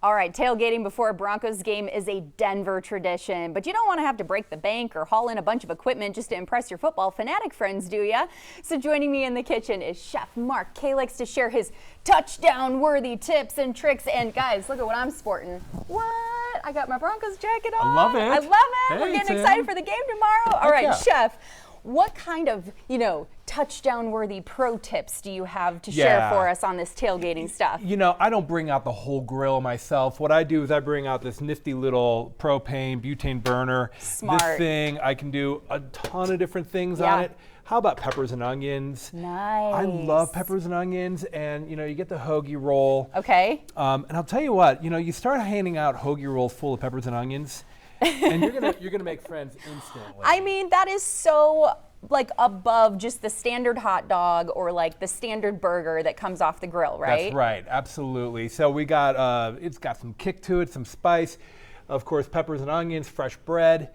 All right, tailgating before a Broncos game is a Denver tradition, but you don't want to have to break the bank or haul in a bunch of equipment just to impress your football fanatic friends, do ya? So joining me in the kitchen is Chef Mark Kalix to share his touchdown-worthy tips and tricks. And guys, look at what I'm sporting. What? I got my Broncos jacket on. I love it. I love it. Hey, We're getting Tim. excited for the game tomorrow. All right, yeah. Chef. What kind of, touchdown-worthy pro tips do you have to share for us on this tailgating stuff? I don't bring out the whole grill myself. What I do is I bring out this nifty little propane butane burner. Smart. This thing, I can do a ton of different things on it. How about peppers and onions? Nice. I love peppers and onions, and you get the hoagie roll. Okay. And I'll tell you what, you start handing out hoagie rolls full of peppers and onions, and you're gonna make friends instantly. I mean, that is so above just the standard hot dog or the standard burger that comes off the grill, right? That's right, absolutely. So we got, it's got some kick to it, some spice, of course, peppers and onions, fresh bread.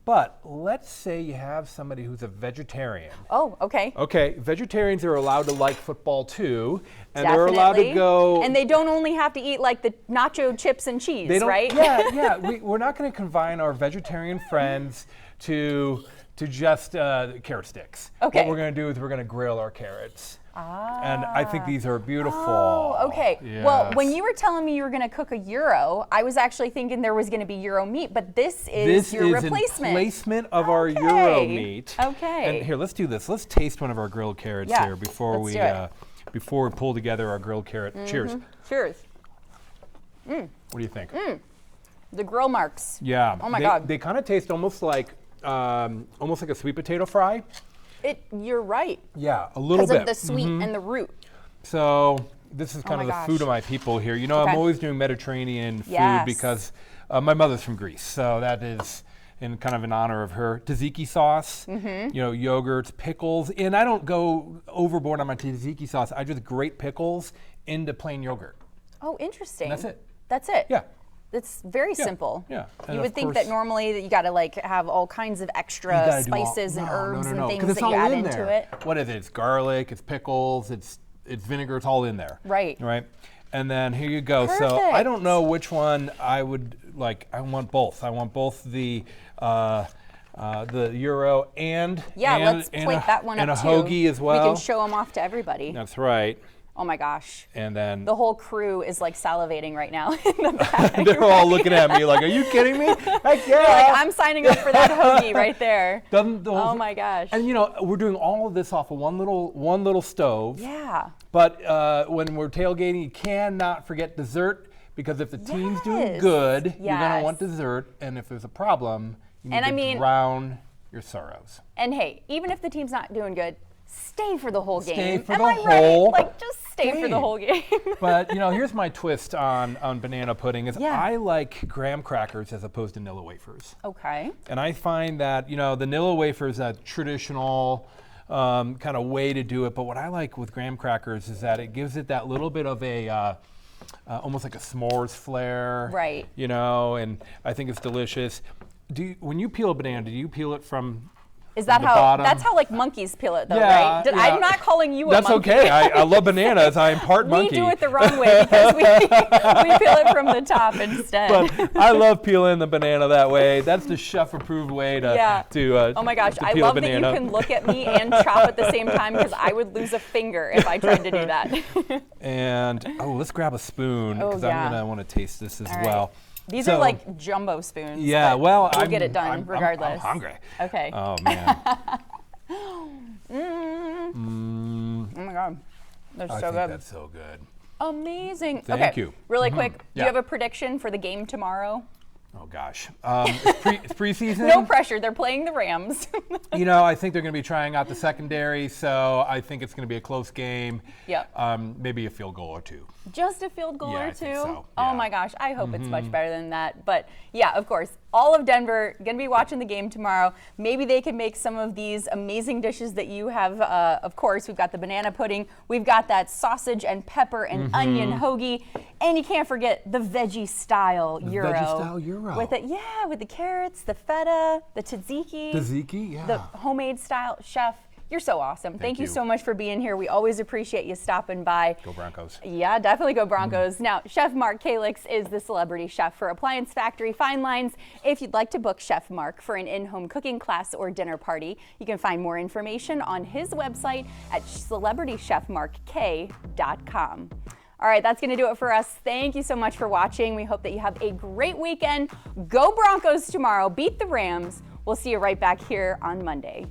But let's say you have somebody who's a vegetarian. Oh, okay. Okay, vegetarians are allowed to like football too, and Definitely. they're allowed to go. And they don't only have to eat the nacho chips and cheese, They don't, right? Yeah. We're not going to confine our vegetarian friends to just carrot sticks. Okay. What we're going to do is we're going to grill our carrots. And I think these are beautiful. Oh, okay. Yes. Well, when you were telling me you were going to cook a gyro, I was actually thinking there was going to be gyro meat, but this is your replacement. This is in replacement of our gyro meat. Okay. And here, let's do this. Let's taste one of our grilled carrots here before we pull together our grilled carrot. Cheers. Cheers. What do you think? The grill marks. Yeah. Oh my God. They kind of taste almost like a sweet potato fry. You're right. Yeah, a little bit. Because of the sweet and the root. So this is kind of the gosh. food of my people here. Okay. I'm always doing Mediterranean food because my mother's from Greece. So that is in kind of in honor of her. Tzatziki sauce, yogurts, pickles. And I don't go overboard on my tzatziki sauce. I just grate pickles into plain yogurt. Oh, interesting. And that's it. That's it? Yeah. It's very simple. Yeah. You would think that normally that you got to have all kinds of extra spices and herbs and things that you add into it. What is it? It's garlic, it's pickles, it's vinegar, it's all in there. Right. Right. And then here you go. Perfect. So I don't know which one I would like. I want both. I want both the gyro and let's plate that one up and a too. hoagie as well. We can show them off to everybody. That's right. Oh my gosh. And then the whole crew is salivating right now in the back. They're all looking at me like, "Are you kidding me?" Heck yeah. They're I'm signing up for that hoagie right there. Oh my gosh. And we're doing all of this off of one little stove. Yeah. But when we're tailgating, you cannot forget dessert, because if the team's doing good, you're gonna want dessert, and if there's a problem, you need to drown your sorrows. And hey, even if the team's not doing good, stay for the whole game. Stay for Am the I whole right? Just stay for the whole game. But here's my twist on banana pudding is I like graham crackers as opposed to Nilla wafers. Okay. And I find that the Nilla wafer is a traditional kind of way to do it, but what I like with graham crackers is that it gives it that little bit of a almost like a s'mores flair. Right. And I think it's delicious. When you peel a banana, do you peel it from Is that the how? bottom? That's how monkeys peel it, though, right? I'm not calling you a monkey. That's okay. I love bananas. I am part monkey. We do it the wrong way because we peel it from the top instead. But I love peeling the banana that way. That's the chef-approved way to oh my gosh, to I peel love a that you banana. can look at me and chop at the same time, because I would lose a finger if I tried to do that. And let's grab a spoon, because I'm gonna want to taste this as well. These are like jumbo spoons. Yeah, well, we'll get it done regardless. I'm hungry. Okay. Oh man. Oh my God, they're so good. That's so good. Amazing. Thank you. Really quick, do Yeah. you have a prediction for the game tomorrow? Oh gosh, it's preseason. No pressure. They're playing the Rams. I think they're going to be trying out the secondary, so I think it's going to be a close game. Yep. Maybe a field goal or two. Just a field goal or I two? think so. Oh Yeah. my gosh, I hope it's much better than that. But yeah, of course, all of Denver going to be watching the game tomorrow. Maybe they can make some of these amazing dishes that you have. Of course, we've got the banana pudding. We've got that sausage and pepper and onion hoagie. And you can't forget the veggie style gyro. Veggie style gyro. With the carrots, the feta, the tzatziki. Tzatziki, yeah. The homemade style. Chef, You're so awesome. Thank you you so much for being here. We always appreciate you stopping by. Go Broncos. Yeah, definitely go Broncos. Now, Chef Mark Kalix is the celebrity chef for Appliance Factory Fine Lines. If you'd like to book Chef Mark for an in-home cooking class or dinner party, you can find more information on his website at celebritychefmarkk.com. All right, that's going to do it for us. Thank you so much for watching. We hope that you have a great weekend. Go Broncos tomorrow. Beat the Rams. We'll see you right back here on Monday.